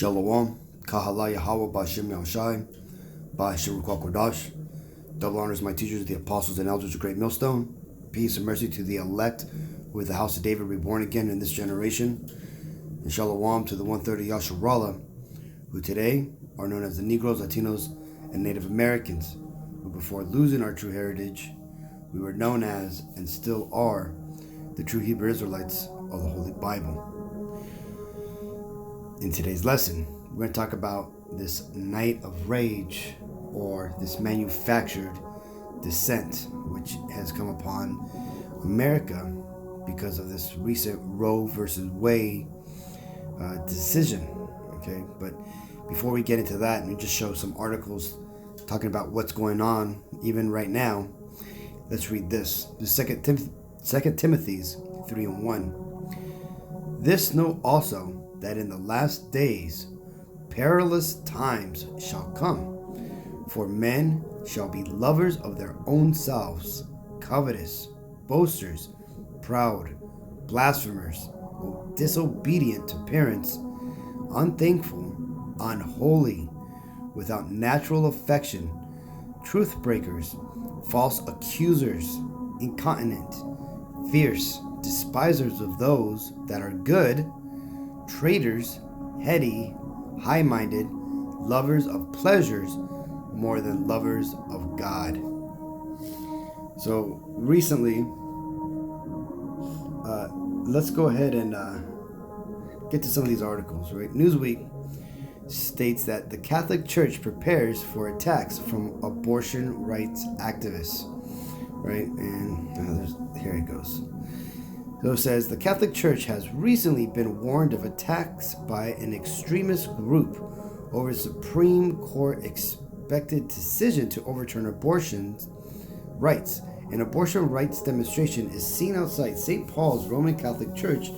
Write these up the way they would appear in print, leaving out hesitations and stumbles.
Shalom, Kahala Yahweh Ba'Shem Yahushai, Ba'Shem Ruach Kodash. Double honors my teachers, the apostles and elders of Great Millstone. Peace and mercy to the elect, with the house of David reborn again in this generation. And Shalom to the 130 Yasharallah, who today are known as the Negroes, Latinos, and Native Americans, who before losing our true heritage, we were known as, and still are, the true Hebrew Israelites of the Holy Bible. In today's lesson, we're going to talk about this night of rage, or this manufactured dissent, which has come upon America because of this recent Roe versus Wade decision. Okay, but before we get into that, let me just show some articles talking about what's going on even right now. Let's read this. The Second Timothy's 3:1. This know also, that in the last days perilous times shall come. For men shall be lovers of their own selves, covetous, boasters, proud, blasphemers, disobedient to parents, unthankful, unholy, without natural affection, truth breakers, false accusers, incontinent, fierce, despisers of those that are good, traitors, heady, high-minded, lovers of pleasures more than lovers of God. So recently, let's go ahead and get to some of these articles. Right, Newsweek states that the Catholic Church prepares for attacks from abortion rights activists. Right, and here it goes. So it says, the Catholic Church has recently been warned of attacks by an extremist group over Supreme Court expected decision to overturn abortion rights. An abortion rights demonstration is seen outside St. Paul's Roman Catholic Church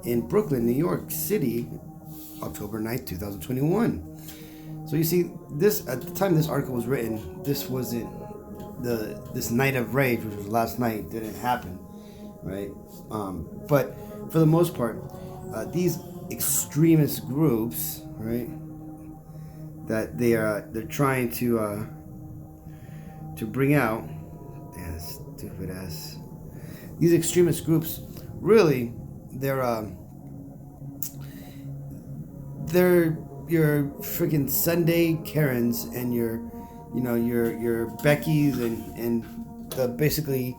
in Brooklyn, New York City, October 9th, 2021. So you see, this at the time this article was written, this wasn't this night of rage, which was last night, didn't happen. Right, but for the most part, these extremist groups, right, that they're trying to bring out, stupid ass. These extremist groups, really, they're your freaking Sunday Karens and your Beckys and basically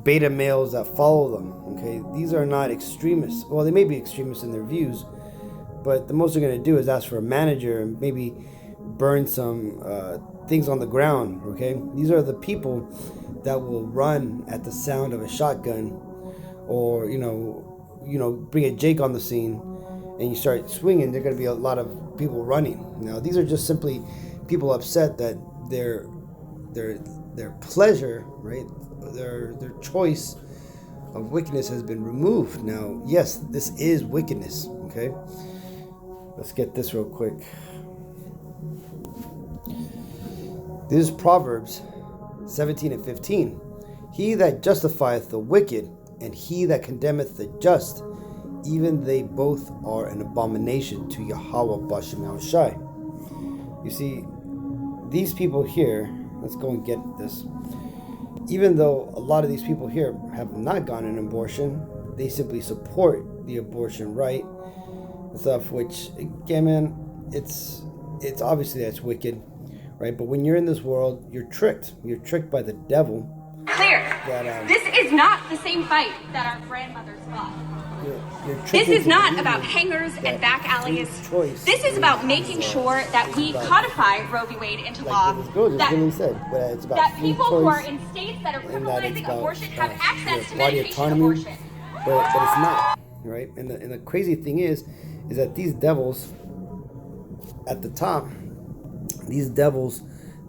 beta males that follow them. Okay, these are not extremists. Well, they may be extremists in their views, but the most they're going to do is ask for a manager and maybe burn some things on the ground. Okay, these are the people that will run at the sound of a shotgun, or bring a Jake on the scene and you start swinging. There are going to be a lot of people running. Now, these are just simply people upset that their pleasure, right, their choice of wickedness has been removed. Now, yes, this is wickedness. Okay, let's get this real quick. This is Proverbs 17:15. He that justifieth the wicked and he that condemneth the just, even they both are an abomination to Yahweh Ba'Shem Yahushai. You see, these people here, let's go and get this. Even though a lot of these people here have not gotten an abortion, they simply support the abortion right and stuff, which, again, man, it's obviously that's wicked, right? But when you're in this world, you're tricked. You're tricked by the devil. Clear. This is not the same fight that our grandmothers fought. This is not about hangers and back alleys. This is about making sure that we codify Roe v. Wade into law. That people who are in states that are criminalizing abortion have access to medication abortion. But it's not, right? And the crazy thing is that these devils at the top, these devils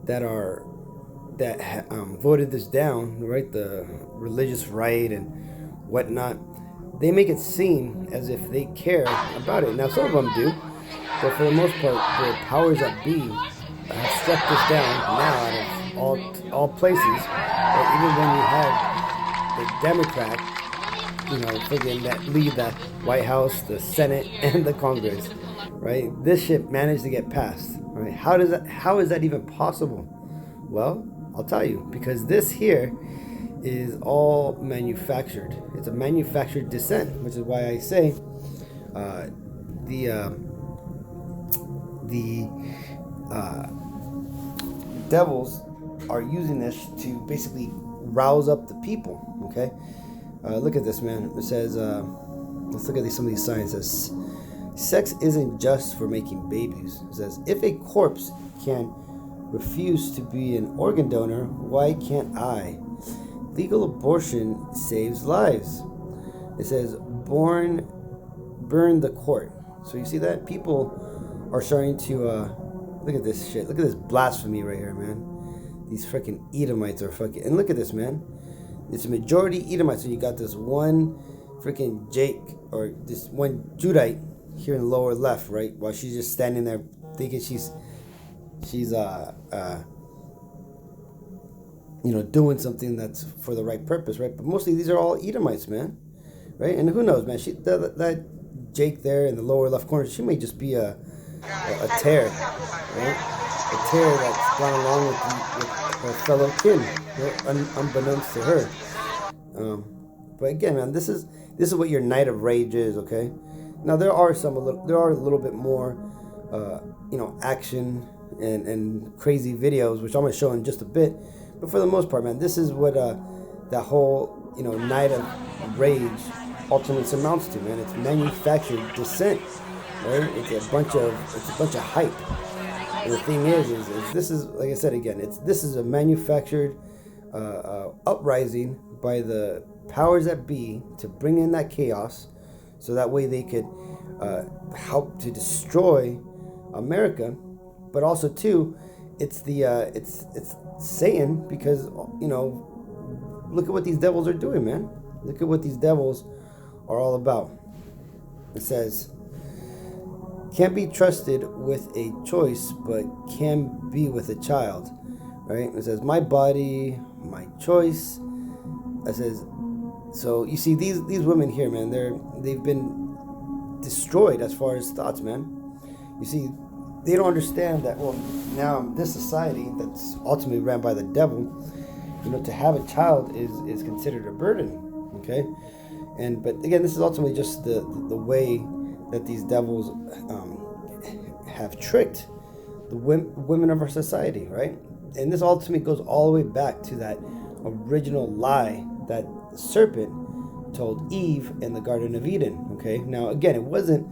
that voted this down, right? The religious right and whatnot. They make it seem as if they care about it. Now, some of them do, but for the most part, the powers that be have struck this down now out of all places. But even when you have the Democrat, friggin' that lead the White House, the Senate, and the Congress, right? This shit managed to get passed, right? How is that even possible? Well, I'll tell you, because this here is all manufactured. It's a manufactured dissent, which is why I say the devils are using this to basically rouse up the people. Okay, look at this, man. It says, let's look at some of these signs. It says, sex isn't just for making babies. It says, if a corpse can refuse to be an organ donor, why can't I? Legal abortion saves lives. It says, burn the court. So you see that? People are starting to, look at this shit. Look at this blasphemy right here, man. These freaking Edomites are fucking, and look at this, man. It's a majority Edomites, and you got this one freaking Jake, or this one Judite here in the lower left, right? While she's just standing there thinking she's doing something that's for the right purpose, right? But mostly these are all Edomites, man, right? And who knows, man? That Jake there in the lower left corner, she may just be a tear, right? A tear that's gone along with her fellow kin, right? Unbeknownst to her. But again, man, this is what your night of rage is, okay? Now there are a little bit more, action and crazy videos, which I'm gonna show in just a bit. But for the most part, man, this is what that whole night of rage ultimately amounts to, man. It's manufactured dissent, right? It's a bunch of hype. And the thing is this is, like I said again, this is a manufactured uprising by the powers that be to bring in that chaos, so that way they could help to destroy America. But also too, it's Satan, because look at what these devils are doing, man. Look at what these devils are all about. It says, can't be trusted with a choice, but can be with a child, right? It says, my body, my choice. It says, so you see these women here, man, they've been destroyed as far as thoughts, man. You see, they don't understand that, well, now this society that's ultimately ran by the devil, to have a child is considered a burden, okay? But again, this is ultimately just the way that these devils have tricked the women of our society, right? And this ultimately goes all the way back to that original lie that the serpent told Eve in the Garden of Eden, okay? Now, again, it wasn't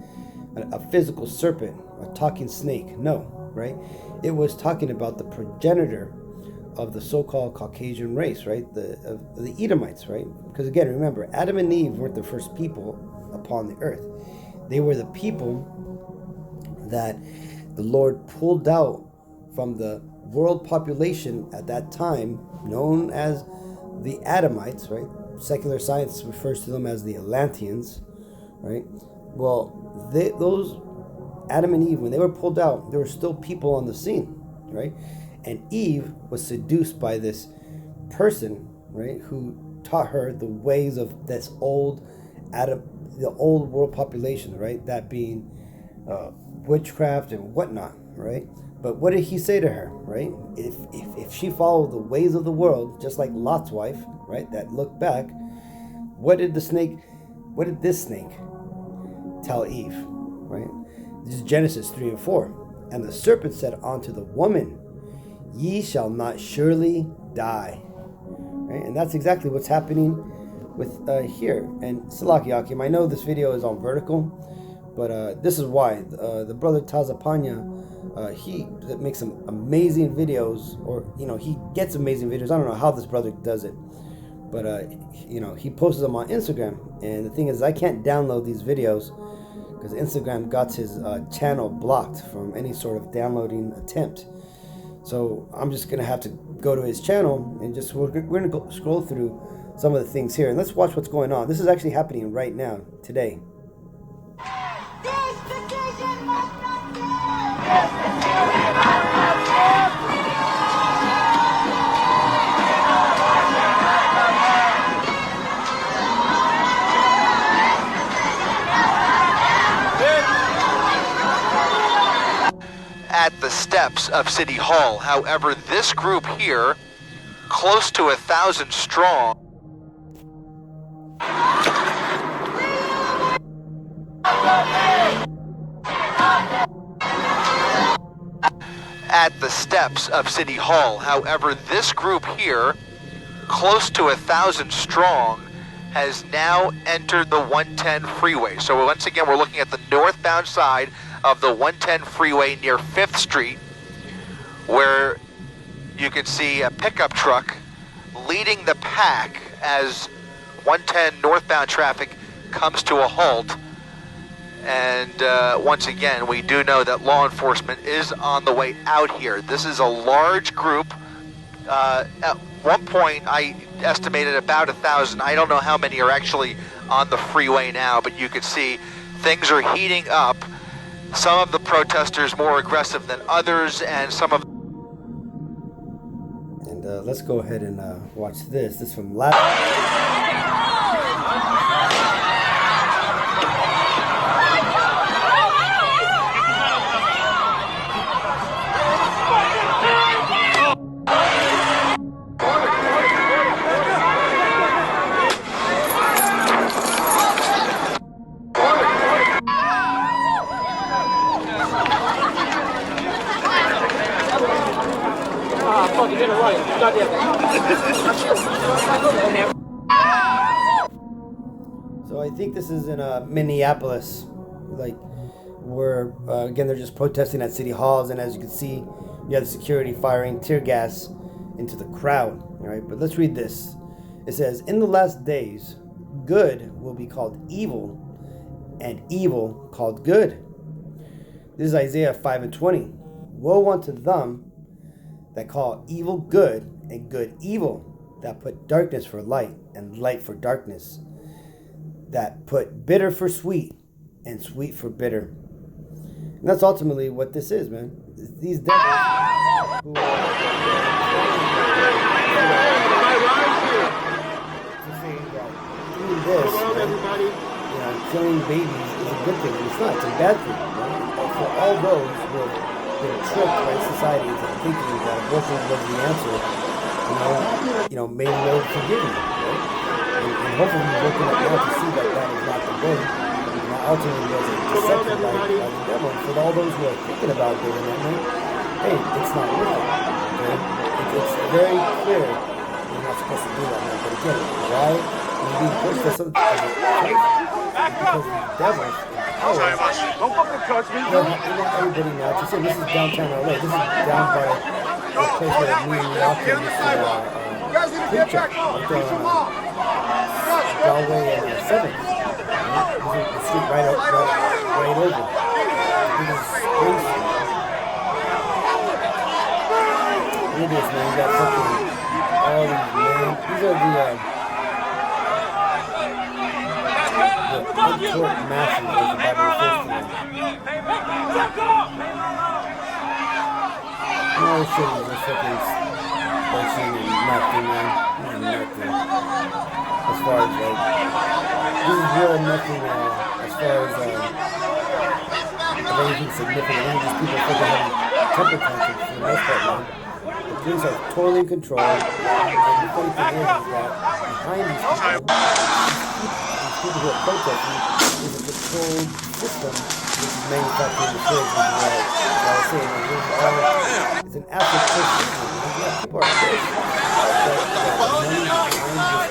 a physical serpent, a talking snake, no, right? It was talking about the progenitor of the so-called Caucasian race, right? The Edomites, right? Because again, remember, Adam and Eve weren't the first people upon the earth. They were the people that the Lord pulled out from the world population at that time, known as the Adamites, right? Secular science refers to them as the Atlanteans, right? Well, those Adam and Eve, when they were pulled out, there were still people on the scene, right? And Eve was seduced by this person, right, who taught her the ways of this old Adam, the old world population, right? That being witchcraft and whatnot, right? But what did he say to her, right? If she followed the ways of the world, just like Lot's wife, right, that looked back, what did this snake tell Eve, right? This is Genesis 3 and 4. And the serpent said unto the woman, ye shall not surely die. Right? And that's exactly what's happening with here. And Salaki Akim, I know this video is on vertical, but this is why. The brother Tazapanya, he makes some amazing videos, or, he gets amazing videos. I don't know how this brother does it, but, he posts them on Instagram. And the thing is, I can't download these videos because Instagram got his channel blocked from any sort of downloading attempt. So I'm just going to have to go to his channel and we're going to go scroll through some of the things here. And let's watch what's going on. This is actually happening right now, today. This decision must not stand! steps of City Hall. However, this group here, close to 1,000 strong, at the steps of City Hall. However, this group here, close to 1,000 strong, has now entered the 110 freeway. So once again, we're looking at the northbound side of the 110 freeway near 5th Street, where you can see a pickup truck leading the pack as 110 northbound traffic comes to a halt. And once again, we do know that law enforcement is on the way out here. This is a large group. At one point, I estimated about 1,000. I don't know how many are actually on the freeway now, but you can see things are heating up. Some of the protesters more aggressive than others, and some of... And let's go ahead and watch this. This is from last... So I think this is in Minneapolis, like where again they're just protesting at city halls, and as you can see, you have the security firing tear gas into the crowd. All right, but let's read this. It says, "In the last days, good will be called evil, and evil called good." This is Isaiah 5:20. "Woe unto them that call evil good and good evil, that put darkness for light and light for darkness, that put bitter for sweet and sweet for bitter." And that's ultimately what this is, man. These devils who are saying that doing this, killing babies is a good thing. It's not. It's a bad thing. Right? For all those who have been tricked by society into thinking that abortion was the answer, may Lord forgive you, right? And hopefully we're working up now to see that that is not the way. And ultimately was a deception by the devil. For all those who are thinking about doing that, hey, it's not worth it. Okay? It's very clear you're not supposed to do that, man. But again, why are you being pushed to something as a church? Because the devil don't fucking touch me. Everybody now, just say this is downtown LA. This is down by the place where me and Rocky used to preacher. Galway and 7th. This is the street right over. This is crazy. Look at this, man. You got fucking all these, man. These are the court masses of the Bible system. No shit is just fucking pushing and nothing, man. Nothing. As far as like, this is really nothing as far as anything significant. Only these people fucking having temper tantrums for the most part, man. The police are totally in control. And the funny thing is that behind these people who are protesting is a controlled system which is manufacturing the goods, which is what I was saying. It's an absolute system. Yeah, people are pissed. But the money behind this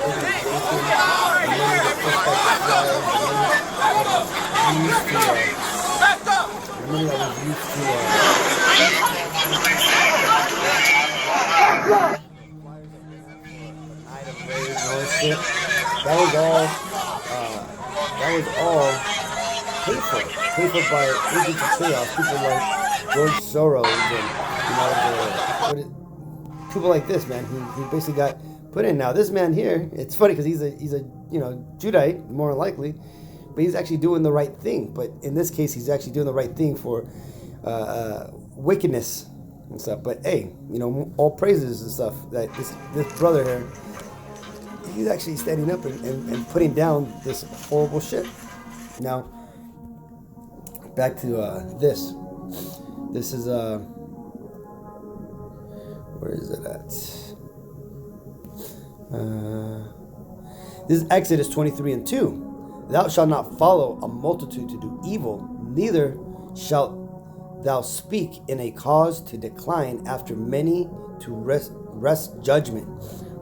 organization, the money that puts back the crowd, the money that was used to that was all paid for by agents of chaos, people like George Soros and people like this, man, who basically got put in. Now this man here, it's funny because he's a Judite, more than likely, but he's actually doing the right thing. But in this case, he's actually doing the right thing for wickedness and stuff. But hey, all praises and stuff that this brother here, he's actually standing up and putting down this horrible shit. Now, back to this. This is Where is it at? This is Exodus 23:2. Thou shalt not follow a multitude to do evil, neither shalt thou speak in a cause to decline after many to wrest judgment.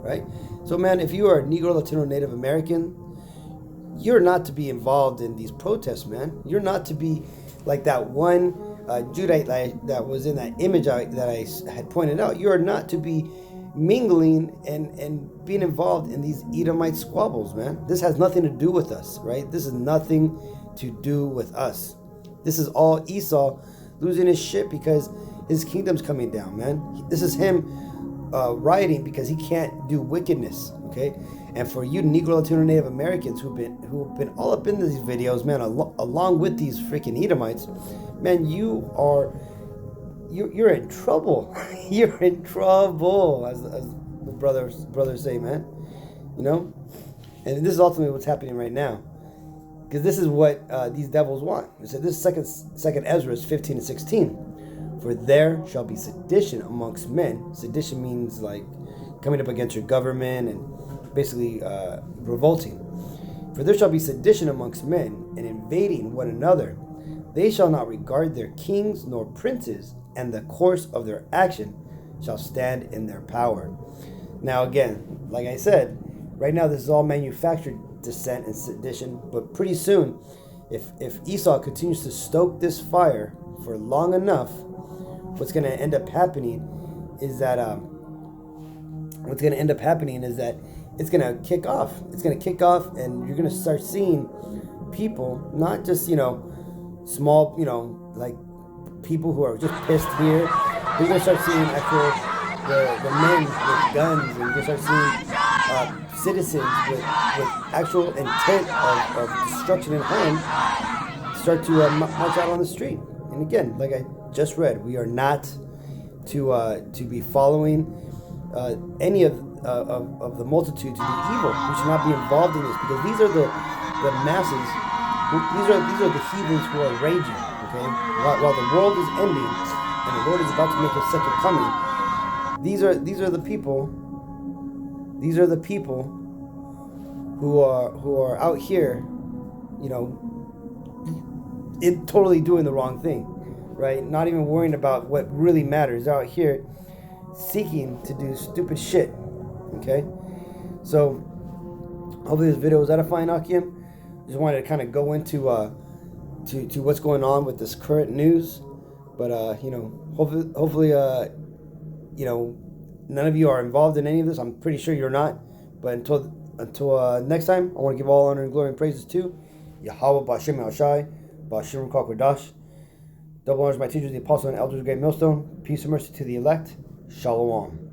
Right? So, man, if you are a Negro, Latino, Native American, you're not to be involved in these protests, man. You're not to be like that one Judite that was in that image that I had pointed out. You are not to be mingling and being involved in these Edomite squabbles, man. This has nothing to do with us, right? This is nothing to do with us. This is all Esau losing his shit because his kingdom's coming down, man. This is him rioting because he can't do wickedness, okay? And for you Negro, Latino, Native Americans who've been all up in these videos, man, along with these freaking Edomites, man, you're in trouble. You're in trouble, as the brothers say, man. You know, and this is ultimately what's happening right now, because this is what these devils want. It said this second Ezra 15:16. For there shall be sedition amongst men. Sedition means like coming up against your government and basically revolting. For there shall be sedition amongst men, and invading one another. They shall not regard their kings nor princes, and the course of their action shall stand in their power. Now again, like I said, right now this is all manufactured dissent and sedition, but pretty soon, if Esau continues to stoke this fire for long enough, what's going to end up happening is that it's going to kick off. It's going to kick off, and you're going to start seeing people, not just, small, like people who are just pissed here. You're going to start seeing the men with guns, and you're going to start seeing citizens with actual intent of destruction in hand start to march out on the street. And again, like I just read, we are not to be following any of the multitude to do evil. We should not be involved in this, because these are the masses. These are the heathens who are raging. Okay, while the world is ending and the Lord is about to make His second coming, these are the people. These are the people who are out here, totally doing the wrong thing, right? Not even worrying about what really matters. They're out here seeking to do stupid shit. Okay, so hopefully this video was edifying, Akim. Just wanted to kind of go into to what's going on with this current news, but hopefully none of you are involved in any of this. I'm pretty sure you're not. But until next time, I want to give all honor and glory and praises to Yahweh Ba'Shem Al-Shai, Ba'Shem Kodash. Double honors my teachers, the apostle and elders of Great Millstone. Peace and mercy to the elect. Shalom.